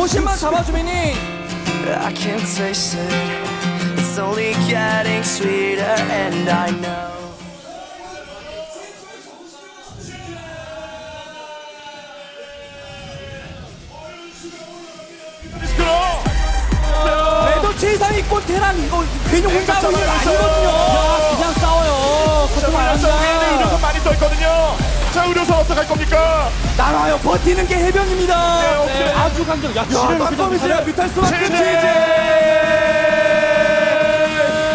포신만 잡아주면이 I can taste it. It's only getting sweeter, and I know. 그래도 최상위 꽃테란 이거 괜히 혼자 하고 있는 거 아니거든요. 야, 그냥 싸워요. 그것도 위에는 이력은 많이 떠있거든요. 자, 의료선 어떡할 겁니까? 나와요. 버티는 게 해변입니다. 네, 아주 강력. 야, 지뢰를 깜깜이 그냥 뮤탈 수밖에 제재! 제재.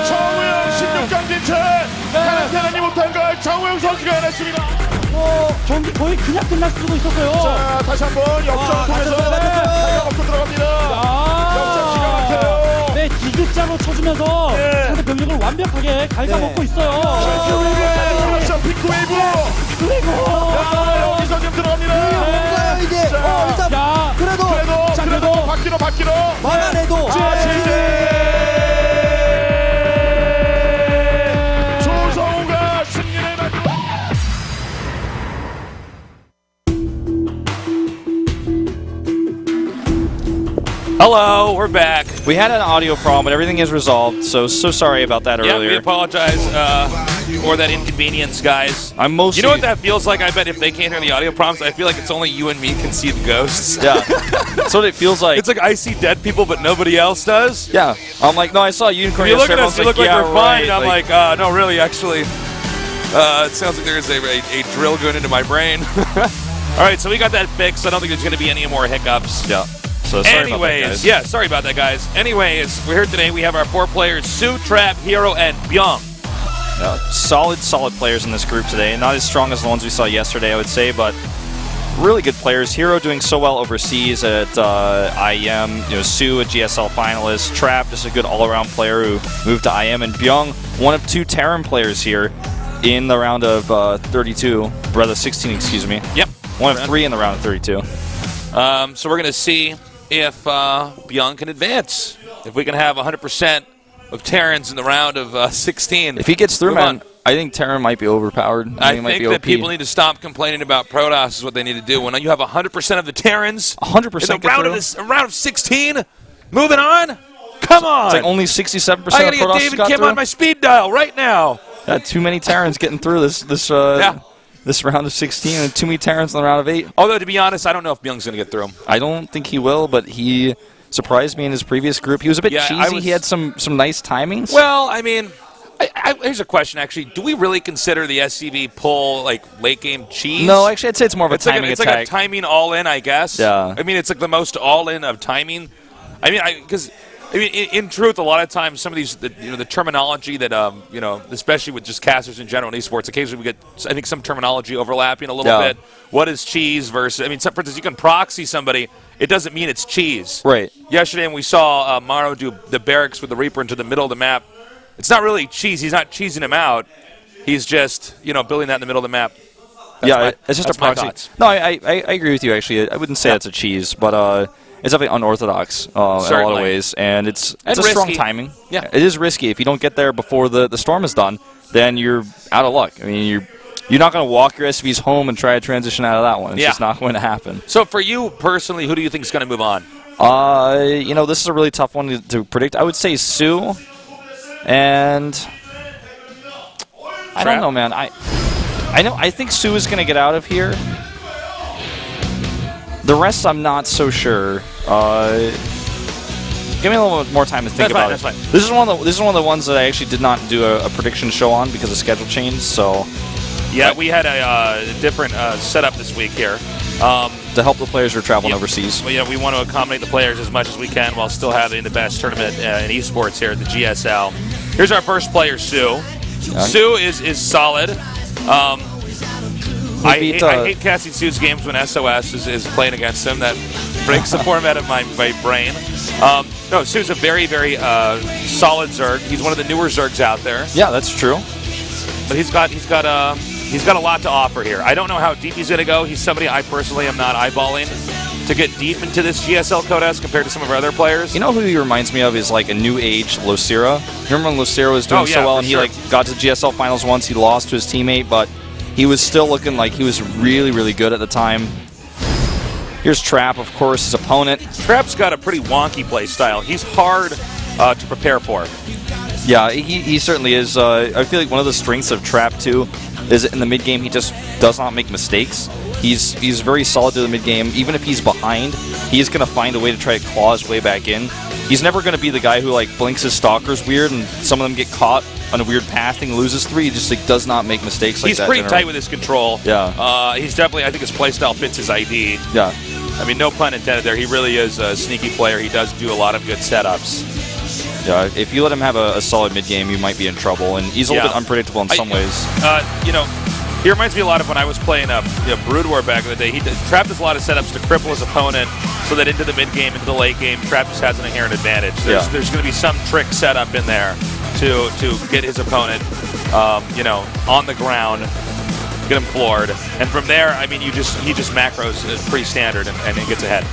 정우영 16강 진출. 가난테란이 못한 걸 정우영 선수가 해냈습니다. 경기 거의 그냥 끝날 수도 있었어요. 자, 다시 한번 역전 통해서 타이어 먹고 들어갑니다. 역전 기가 막혀요. 네, 디귿자로 쳐주면서 네. 상대 병력을 완벽하게 갉아먹고 있어요. 자, 핑크웨이브. 여기서 지금 들어갑니다. 뭔가요 이게? 일단 야, 그래도 바뀌러. 막아내도 조성우가 승리를 만들어. Hello, we're back. We had an audio problem, but everything is resolved, so sorry about that Yeah, we earlier. apologize for that inconvenience, guys. I'm mostly... You know what that feels like? I bet if they can't hear the audio prompts, I feel like it's only you and me can see the ghosts. Yeah. That's what it feels like. It's like I see dead people, but nobody else does. Yeah. I'm like, no, I saw a unicorn You look at yesterday. us, you look like yeah, we're fine. right. I'm like, no, really, actually. It sounds like there's a drill going into my brain. All right, so we got that fixed. I don't think there's going to be any more hiccups. Yeah. So sorry Anyways, about that, guys. yeah, sorry about that, guys. Anyways, we're here today. We have our 4 players, Sue, Trap, Hero, and Byung. Solid players in this group today. Not as strong as the ones we saw yesterday, I would say, but really good players. Hero doing so well overseas at IEM. You know, Sue, a GSL finalist. Trap, just a good all-around player who moved to IEM. And Byung, one of 2 Terran players here in the round of 16, excuse me. Yep. One of 3 in the round of 32. So we're going to see if Byung can advance. If we can have 100% of Terrans in the round of 16. If he gets through, Move man, on. I think Terran might be overpowered. I he might think be that OP. people need to stop complaining about Protoss is what they need to do. When you have 100% of the Terrans 100% in the get round through. of, round of 16, moving on, come on. It's like only 67% I of got to get Protoss David got Kim through. on my speed dial right now. Yeah, too many Terrans getting through this round of 16, and too many Terrans in the round of 8. Although, to be honest, I don't know if Byung's going to get through him. I don't think he will, but he surprised me in his previous group. He was a bit cheesy. He had some nice timings. Well, I mean, here's a question, actually. Do we really consider the SCV pull, like, late game cheese? No, actually, I'd say it's more of a It's timing attack. like a timing all-in, I guess. Yeah. I mean, it's like the most all-in of timing. I mean, because in truth, a lot of times, some of these, the terminology that, especially with just casters in general in esports, occasionally we get, I think, some terminology overlapping a little bit. What is cheese versus, I mean, for instance, you can proxy somebody, it doesn't mean it's cheese. Right. Yesterday, when we saw Maro do the barracks with the Reaper into the middle of the map, it's not really cheese. He's not cheesing him out. He's just, building that in the middle of the map. It's just a proxy. Thoughts. No, I agree with you, actually. I wouldn't say that's a cheese, but it's definitely unorthodox in a lot of ways, and it's a strong timing. Yeah. It is risky. If you don't get there before the storm is done, then you're out of luck. I mean, you're not going to walk your SVs home and try to transition out of that one. It's just not going to happen. So for you personally, who do you think is going to move on? This is a really tough one to predict. I would say Sue, and I don't know, man. I think Sue is going to get out of here. The rest, I'm not so sure. Give me a little bit more time to think about it. That's fine. This is one of the ones that I actually did not do a prediction show on because of schedule change. So yeah, we had a different setup this week here. To help the players who are traveling overseas. Well, we want to accommodate the players as much as we can while still having the best tournament in esports here at the GSL. Here's our first player, Sue. Sue is solid. I hate casting Sue's games when SOS is playing against him. That breaks the format of my brain. No, Sue's a very, very solid Zerg. He's one of the newer Zergs out there. Yeah, that's true. But he's got a lot to offer here. I don't know how deep he's going to go. He's somebody I personally am not eyeballing to get deep into this GSL code as compared to some of our other players. You know who he reminds me of is like a new age Locira. Remember when Locira was doing so well and he got to the GSL finals once, he lost to his teammate, but he was still looking like he was really, really good at the time. Here's Trap, of course, his opponent. Trap's got a pretty wonky play style. He's hard to prepare for. Yeah, he certainly is. I feel like one of the strengths of Trap, too, is in the mid-game he just does not make mistakes. He's very solid to the mid-game. Even if he's behind, he's going to find a way to try to claw his way back in. He's never going to be the guy who like blinks his stalkers weird and some of them get caught on a weird path thing, loses 3. He just like does not make mistakes like He's that. He's pretty generally. tight with his control. Yeah. He's definitely, I think his play style fits his ID. Yeah. I mean, no pun intended there. He really is a sneaky player. He does do a lot of good setups. Yeah, if you let him have a solid mid-game, you might be in trouble, and he's a little bit unpredictable in some ways. You know, he reminds me a lot of when I was playing Brood War back in the day. Trap does a lot of setups to cripple his opponent so that into the mid-game, into the late game, Trap just has an inherent advantage. There's going to be some trick set up in there to get his opponent, you know, on the ground, get him floored. And from there, I mean, he just macros is pretty standard and he gets ahead.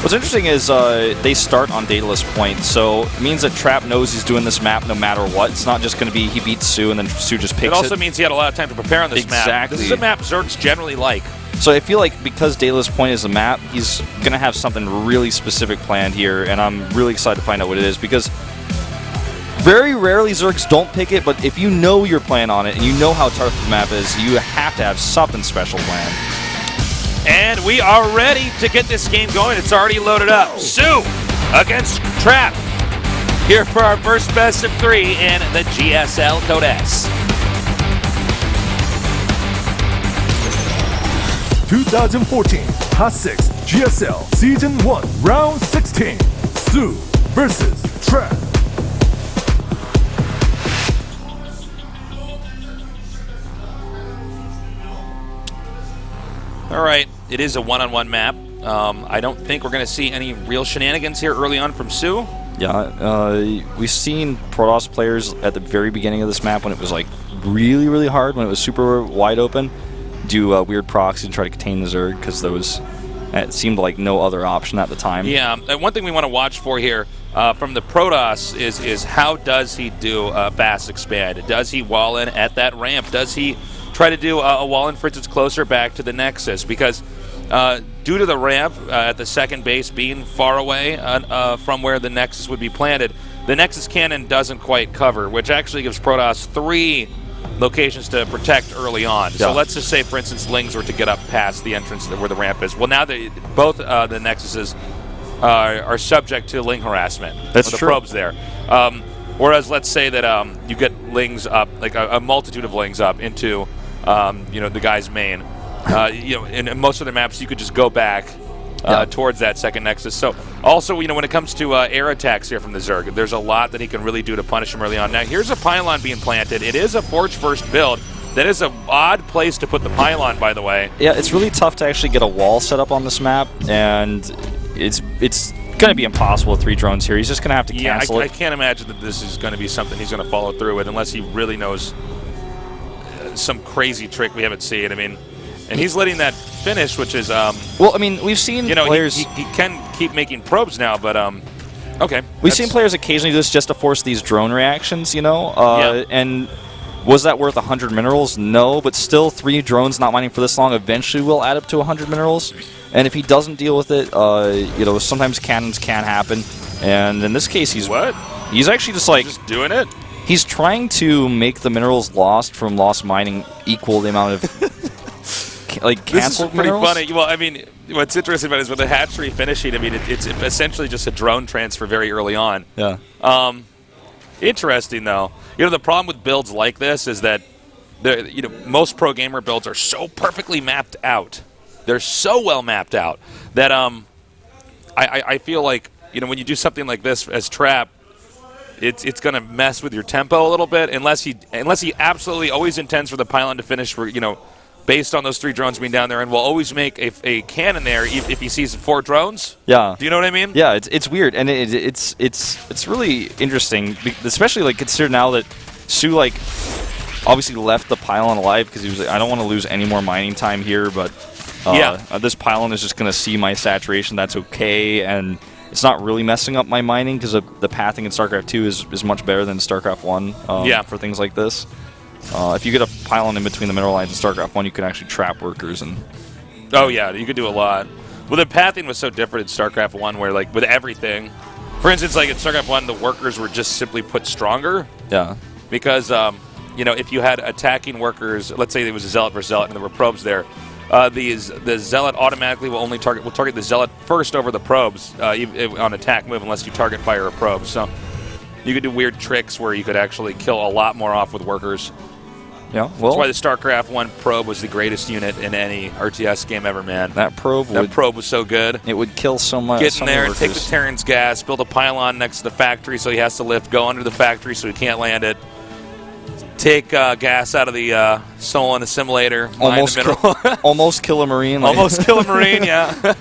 What's interesting is they start on Daedalus Point, so it means that Trap knows he's doing this map no matter what. It's not just going to be he beats Sue and then Sue just picks it. It also means he had a lot of time to prepare on this map. Exactly. This is a map Zergs generally like. So I feel like because Daedalus Point is the map, he's going to have something really specific planned here, and I'm really excited to find out what it is, because very rarely Zergs don't pick it, but if you know you're playing on it and you know how tough the map is, you have to have something special planned. And we are ready to get this game going. It's already loaded up. Sue against Trap. Here for our first best of 3 in the GSL Code S. 2014 Hot 6 GSL Season 1 Round 16 Sue versus Trap. All right, it is a one-on-one map. I don't think we're going to see any real shenanigans here early on from Sue. Yeah, we've seen Protoss players at the very beginning of this map when it was like really, really hard, when it was super wide open, do weird proxy and try to contain the Zerg, because it seemed like no other option at the time. Yeah, and one thing we want to watch for here from the Protoss is how does he do fast expand? Does he wall in at that ramp? Does he try to do a wall in, for instance, closer back to the Nexus? Because due to the ramp at the second base being far away from where the Nexus would be planted, the Nexus cannon doesn't quite cover, which actually gives Protoss 3 locations to protect early on. Yeah. So let's just say, for instance, Lings were to get up past the entrance where the ramp is. Well, now both the Nexuses are subject to Ling harassment. That's the true. probes there. Whereas, let's say that you get Lings up, like a multitude of Lings up into you know, the guy's main. You know, in most of the maps, you could just go back towards that second Nexus. So, also, you know, when it comes to air attacks here from the Zerg, there's a lot that he can really do to punish him early on. Now, here's a pylon being planted. It is a Forge First build. That is an odd place to put the pylon, by the way. Yeah, it's really tough to actually get a wall set up on this map, and it's going to be impossible with 3 drones here. He's just going to have to cancel I it. can't imagine that this is going to be something he's going to follow through with unless he really knows some crazy trick we haven't seen. I mean, and he's letting that finish, which is Well, I mean, we've seen you know, players. he can keep making probes now, but okay. We've seen players occasionally do this just to force these drone reactions, you know. Yeah. And was that worth 100 minerals? No, but still, 3 drones not mining for this long eventually will add up to 100 minerals. And if he doesn't deal with it, you know, sometimes cannons can happen. And in this case, he's actually just like doing it. He's trying to make the minerals lost from lost mining equal the amount of like This is canceled pretty minerals. funny. Well, I mean, what's interesting about it is with the hatchery finishing, I mean, it's essentially just a drone transfer very early on. Yeah. Interesting, though. You know, the problem with builds like this is that you know, most pro gamer builds are so perfectly mapped out. They're so well mapped out that I feel like, you know, when you do something like this as Trap, it's going to mess with your tempo a little bit unless he absolutely always intends for the pylon to finish for, you know, based on those 3 drones being down there, and will always make a cannon there if he sees 4 drones. Yeah. Do you know what I mean? Yeah, it's weird, and it's really interesting, especially like consider now that Sue like obviously left the pylon alive because he was like, I don't want to lose any more mining time here, but this pylon is just going to see my saturation. That's okay, and it's not really messing up my mining because the pathing in StarCraft 2 is much better than StarCraft 1 for things like this. If you get a pylon in between the mineral lines in StarCraft 1, you can actually trap workers. And oh, yeah, you could do a lot. Well, the pathing was so different in StarCraft 1 where, like, with everything, for instance, like in StarCraft 1, the workers were just simply put stronger Yeah. because, you know, if you had attacking workers, let's say there was a Zealot versus Zealot and there were probes there, the Zealot automatically will target the Zealot first over the probes on attack move unless you target fire a probe. So you could do weird tricks where you could actually kill a lot more off with workers. Yeah. That's Well, why the StarCraft 1 probe was the greatest unit in any RTS game ever, man. that probe That would probe was so good. it would kill so much. Get in there and take the Terran's gas, build a pylon next to the factory so he has to lift, go under the factory so he can't land it, take gas out of the Solon assimilator, mine almost the mineral. almost kill a Marine. Like, Almost kill a Marine, yeah.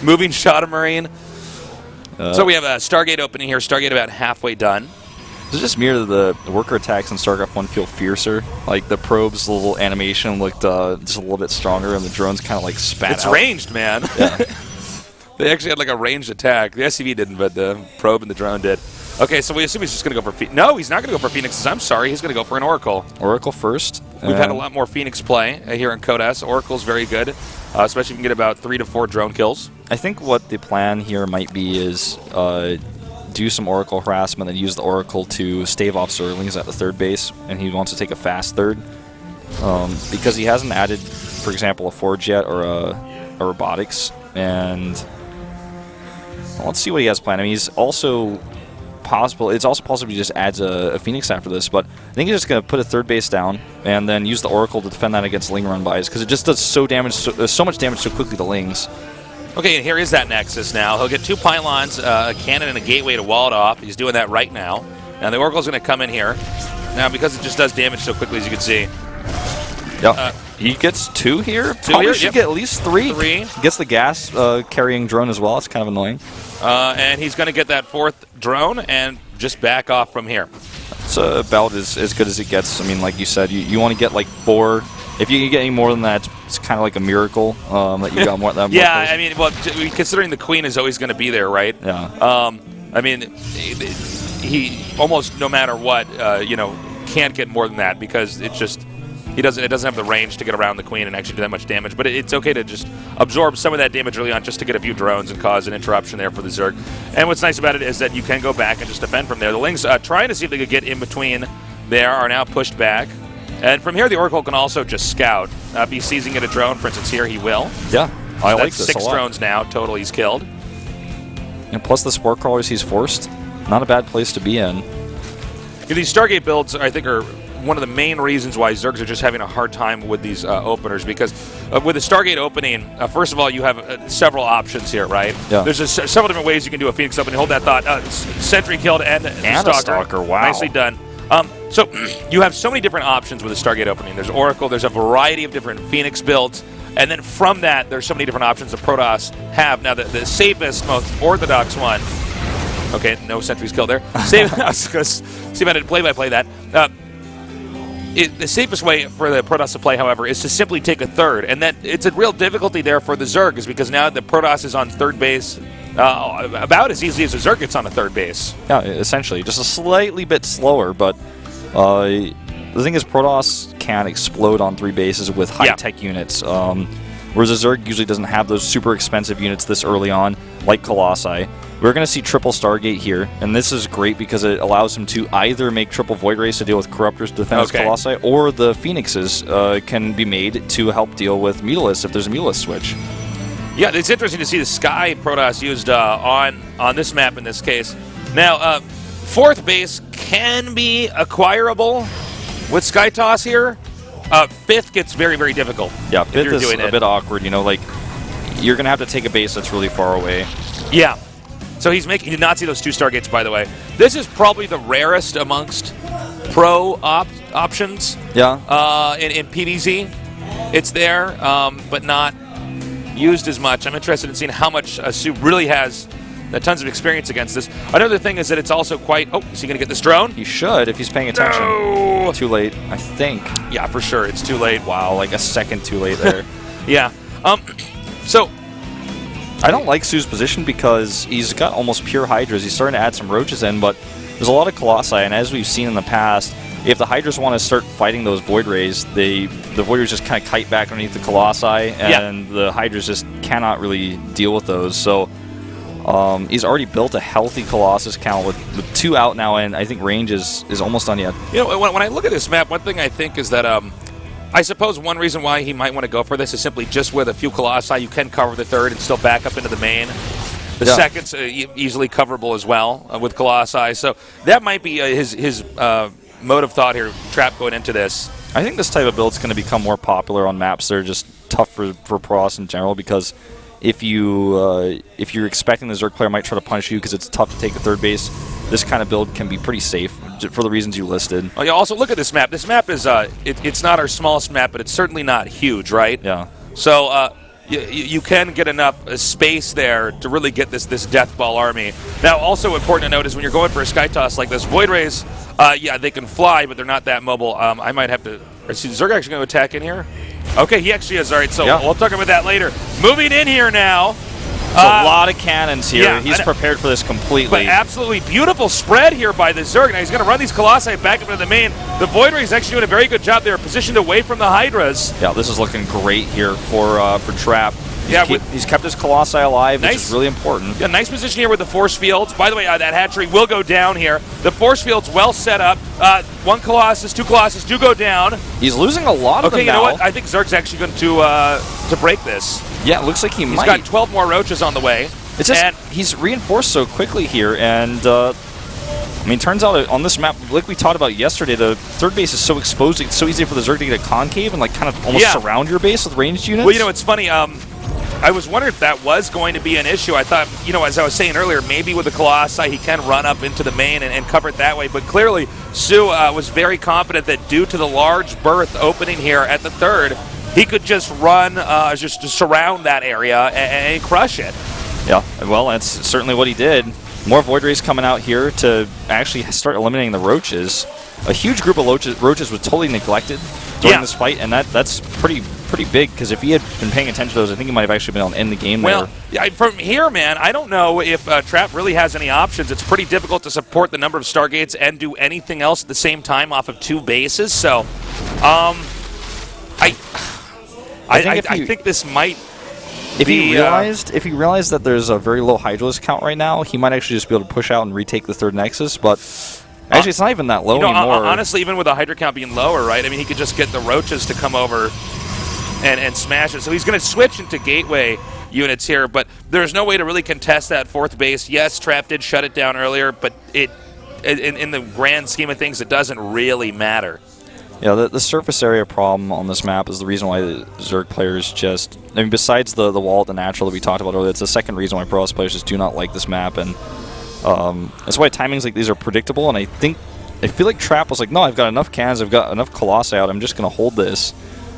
Moving shot a Marine. So we have a Stargate opening here. Stargate about halfway done. Does it just mirror the worker attacks in StarCraft 1 feel fiercer? Like the probe's little animation looked just a little bit stronger, and the drones kind of like spat It's out. ranged, man. They actually had like a ranged attack. The SCV didn't, but the probe and the drone did. Okay, so we assume he's just going to go for Phoenix. No, he's not going to go for Phoenixes. I'm sorry. He's going to go for an Oracle. Oracle first. We've had a lot more Phoenix play here in Codas. Oracle's very good, especially if you can get about 3 to 4 drone kills. I think what the plan here might be is do some Oracle harassment and use the Oracle to stave off Zerglings at the third base, and he wants to take a fast third. Because he hasn't added, for example, a Forge yet or a Robotics. And well, let's see what he has planned. I mean, he's also possible. It's also possible he just adds a Phoenix after this, but I think he's just going to put a third base down and then use the Oracle to defend that against Ling run bys, because it just does so much damage so quickly to Lings. Okay, and here is that Nexus now. He'll get 2 pylons, a cannon, and a gateway to wall it off. He's doing that right now. Now the Oracle's going to come in here. Now, because it just does damage so quickly, as you can see. Yep. He gets 2 here. Probably here, should yep. get at least 3. 3. Gets the gas carrying drone as well. It's kind of annoying. And he's going to get that 4th drone and just back off from here. It's about as good as it gets. I mean, like you said, you want to get like 4. If you get any more than that, it's kind of like a miracle that you got more than that. Yeah, I mean, well, considering the Queen is always going to be there, right? Yeah. I mean, he almost no matter what, you know, can't get more than that because it just it doesn't have the range to get around the Queen and actually do that much damage. But it's okay to just absorb some of that damage early on just to get a few drones and cause an interruption there for the Zerg. And what's nice about it is that you can go back and just defend from there. The Lings trying to see if they could get in between there are now pushed back. And from here, the Oracle can also just scout. If he's seizing at a drone, for instance, here he will. Yeah. I like That's this 6 a lot. drones now total he's killed. And plus the Spore Crawlers he's forced. Not a bad place to be in. Yeah, these Stargate builds, I think, are one of the main reasons why Zergs are just having a hard time with these openers, because with the Stargate opening, first of all, you have several options here, right? Yeah. There's several different ways you can do a Phoenix opening. Hold that thought. Sentry killed and a Stalker, wow. Nicely done. So you have so many different options with a Stargate opening. There's Oracle, there's a variety of different Phoenix builds, and then from that, there's so many different options that Protoss have. Now, the safest, most orthodox one, okay, no sentries killed there. I was going to see if I did play-by-play that. The safest way for the Protoss to play, however, is to simply take a third, and that it's a real difficulty there for the Zerg, is because now the Protoss is on third base about as easily as the Zerg gets on a third base. Yeah, essentially. Just a slightly bit slower, but the thing is Protoss can explode on 3 bases with high-tech units, whereas a Zerg usually doesn't have those super expensive units this early on, like Colossi. We're going to see triple Stargate here, and this is great because it allows him to either make triple Void Rays to deal with Corruptors to defend his Colossi, or the Phoenixes can be made to help deal with Mutalisks if there's a Mutalisk switch. Yeah, it's interesting to see the Sky Protoss used on this map in this case. Now, 4th base can be acquirable with Sky Toss here. 5th gets very, very difficult. Yeah, 5th is doing a bit awkward, you know, like, you're going to have to take a base that's really far away. Yeah. So he's making, you did not see those 2 Stargates, by the way. This is probably the rarest amongst pro options. Yeah. In PvZ. It's there, but not used as much. I'm interested in seeing how much Sue really has tons of experience against this. Another thing is that it's also quite... Oh, is he going to get this drone? He should, if he's paying attention. No! Too late, I think. Yeah, for sure. It's too late. Wow, like a second too late there. Yeah. So... I don't like Sue's position because he's got almost pure Hydras. He's starting to add some Roaches in, but there's a lot of Colossi, and as we've seen in the past, if the Hydras want to start fighting those Void Rays, the Void Rays just kind of kite back underneath the Colossi, and the Hydras just cannot really deal with those. So he's already built a healthy Colossus count with 2 out now, and I think range is almost done yet. You know, when I look at this map, one thing I think is that I suppose one reason why he might want to go for this is simply just with a few Colossi, you can cover the third and still back up into the main. The second's easily coverable as well with Colossi, so that might be his mode of thought here, Trap, going into this. I think this type of build is going to become more popular on maps that are just tough for Protoss in general, because if you're expecting the Zerg player might try to punish you because it's tough to take the third base, this kind of build can be pretty safe for the reasons you listed. Oh, yeah, also look at this map. This map is it's not our smallest map, but it's certainly not huge, right? Yeah. So you can get enough space there to really get this Deathball army. Now, also important to note is when you're going for a Sky Toss like this, Void Rays, yeah, they can fly, but they're not that mobile. I might have to... Is Zerg actually going to attack in here? Okay, he actually is. All right, so we'll talk about that later. Moving in here now. There's a lot of cannons here. Yeah, he's prepared for this completely. But absolutely beautiful spread here by the Zerg. Now he's going to run these Colossi back up into the main. The Void Ray is actually doing a very good job there, positioned away from the Hydras. Yeah, this is looking great here for Trap. He's kept his Colossi alive, which is really important. Yeah, nice position here with the force fields. By the way, that hatchery will go down here. The force field's well set up. 1 Colossus, 2 Colossus do go down. He's losing a lot of them now. Okay, you know what? I think Zerg's actually going to break this. Yeah, it looks like he might. He's got 12 more roaches on the way. It's just he's reinforced so quickly here, and I mean, turns out on this map, like we talked about yesterday, the third base is so exposed. It's so easy for the Zerg to get a concave and like kind of almost surround your base with ranged units. Well, you know, it's funny. I was wondering if that was going to be an issue. I thought, you know, as I was saying earlier, maybe with the Colossi he can run up into the main and cover it that way. But clearly, Su was very confident that due to the large berth opening here at the third, he could just run, just surround that area and crush it. Yeah, well, that's certainly what he did. More Void Rays coming out here to actually start eliminating the roaches. A huge group of roaches was totally neglected during this fight, and that's pretty big, because if he had been paying attention to those, I think he might have actually been able to end the game there. Well, from here, man, I don't know if Trap really has any options. It's pretty difficult to support the number of Stargates and do anything else at the same time off of 2 bases, so I think this might... If he realized that there's a very low Hydralisk count right now, he might actually just be able to push out and retake the third Nexus, but actually it's not even that low anymore. Honestly, even with the Hydra count being lower, right? I mean, he could just get the roaches to come over and smash it. So he's going to switch into Gateway units here, but there's no way to really contest that 4th base. Yes, Trap did shut it down earlier, but in the grand scheme of things, it doesn't really matter. Yeah, the surface area problem on this map is the reason why the Zerg players just... I mean, besides the wall at the natural that we talked about earlier, it's the second reason why Protoss players just do not like this map, and that's why timings like these are predictable, and I feel like Trap was like, no, I've got enough cannons, I've got enough Colossi out, I'm just going to hold this.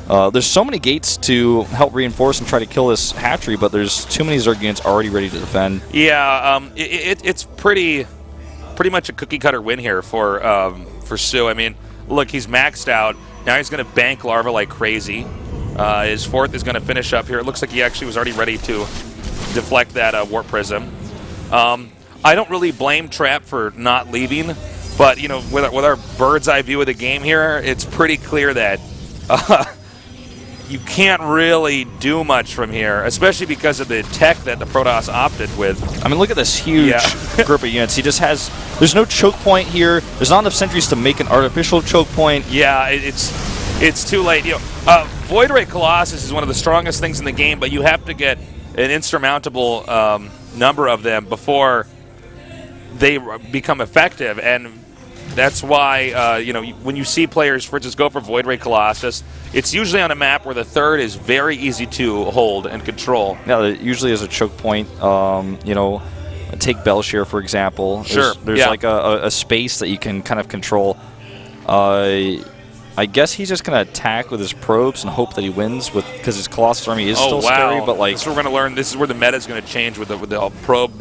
There's so many gates to help reinforce and try to kill this hatchery, but there's too many Zerg units already ready to defend. Yeah, it's pretty much a cookie-cutter win here for Su. I mean, look, he's maxed out. Now he's going to bank Larva like crazy. His 4th is going to finish up here. It looks like he actually was already ready to deflect that Warp Prism. I don't really blame Trap for not leaving, but, you know, with our bird's eye view of the game here, it's pretty clear that you can't really do much from here, especially because of the tech that the Protoss opted with. I mean, look at this huge group of units. He just has... There's no choke point here. There's not enough sentries to make an artificial choke point. Yeah, it's too late. You know, Void Ray Colossus is one of the strongest things in the game, but you have to get an insurmountable number of them before they become effective, and that's why you know, when you see players, for instance, go for Void Ray Colossus, it's usually on a map where the third is very easy to hold and control. Yeah, there usually is a choke point. You know, take Belshir, for example. Sure. There's like a space that you can kind of control. I guess he's just going to attack with his probes and hope that he wins, because his Colossus army is still scary. But like, this is what we're going to learn. This is where the meta is going to change with the probe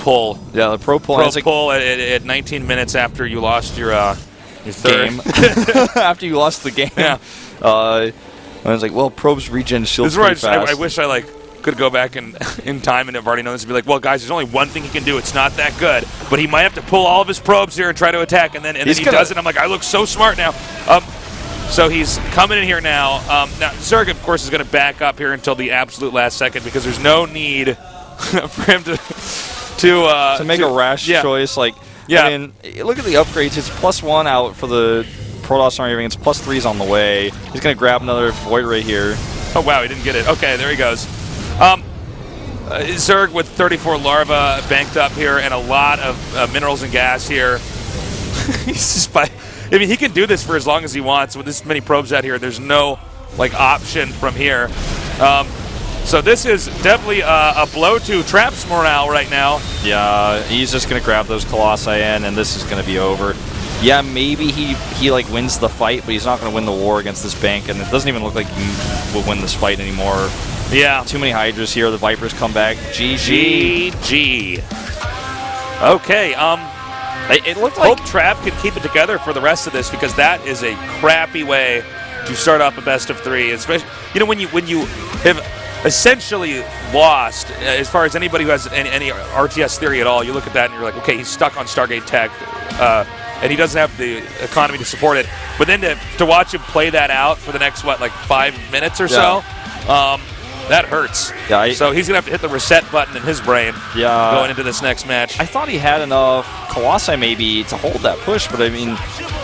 pull. Yeah, the probe pull. Probe pull at 19 minutes after you lost your third game. After you lost the game. Yeah. And it's like, well, probes regen shields. This is where pretty fast. I wish I like could go back in time and have already known this and be like, well, guys, there's only one thing he can do. It's not that good, but he might have to pull all of his probes here and try to attack, and then he does it. I'm like, I look so smart now. So he's coming in here now. Now Zerg, of course, is going to back up here until the absolute last second because there's no need for him to make a rash choice. Like, yeah. I mean, look at the upgrades. It's +1 out for the Protoss Army Ring. It's +3's on the way. He's going to grab another Void Ray here. Oh, wow, he didn't get it. Okay, there he goes. Zerg with 34 larvae banked up here and a lot of minerals and gas here. He's just I mean, he can do this for as long as he wants with this many probes out here. There's no option from here. So this is definitely a blow to Trap's morale right now. Yeah, he's just going to grab those Colossi in, and this is going to be over. Yeah, maybe he wins the fight, but he's not going to win the war against this bank, and it doesn't even look like he will win this fight anymore. Yeah. Too many Hydras here. The Vipers come back. GG. Okay. It looked like Hope Trap can keep it together for the rest of this because that is a crappy way to start off a best of 3. Especially, when you have essentially lost, as far as anybody who has any RTS theory at all, you look at that and you're like, okay, he's stuck on Stargate Tech. And he doesn't have the economy to support it. But then to watch him play that out for the next, 5 minutes or so, that hurts. Yeah, so he's going to have to hit the reset button in his brain going into this next match. I thought he had enough Colossi maybe to hold that push, but I mean,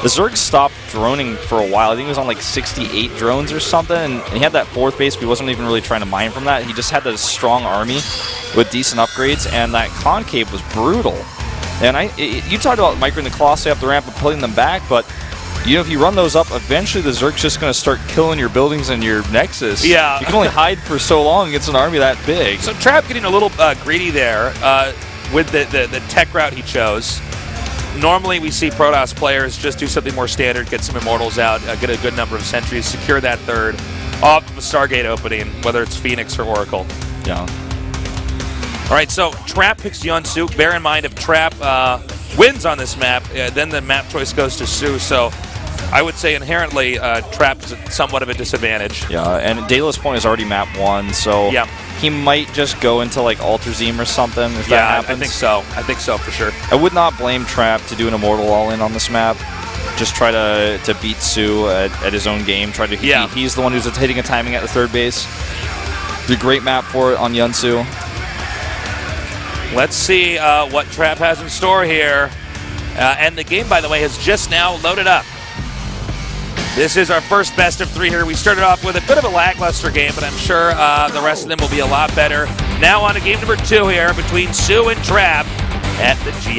the Zerg stopped droning for a while. I think he was on 68 drones or something, and he had that 4th base, but he wasn't even really trying to mine from that. He just had this strong army with decent upgrades, and that concave was brutal. And you talked about microing the Colossi up the ramp and pulling them back, but if you run those up, eventually the Zerg's just going to start killing your buildings and your Nexus. Yeah. You can only hide for so long against an army that big. So Trap getting a little greedy there with the tech route he chose. Normally we see Protoss players just do something more standard, get some Immortals out, get a good number of sentries, secure that 3rd, off the Stargate opening, whether it's Phoenix or Oracle. Yeah. All right, so Trap picks Yunsu. Bear in mind, if Trap wins on this map, then the map choice goes to Su. So I would say inherently Trap's somewhat of a disadvantage. Yeah, and Daedalus Point is already map 1, so he might just go into Alterzim or something if that happens. I think so. I think so for sure. I would not blame Trap to do an Immortal all-in on this map. Just try to beat Su at his own game. He's the one who's hitting and timing at the 3rd base. It's a great map for it on Yunsu. Let's see what Trap has in store here. And the game, by the way, has just now loaded up. This is our first best of 3 here. We started off with a bit of a lackluster game, but I'm sure the rest of them will be a lot better. Now on to game number 2 here between Su and Trap at the GS.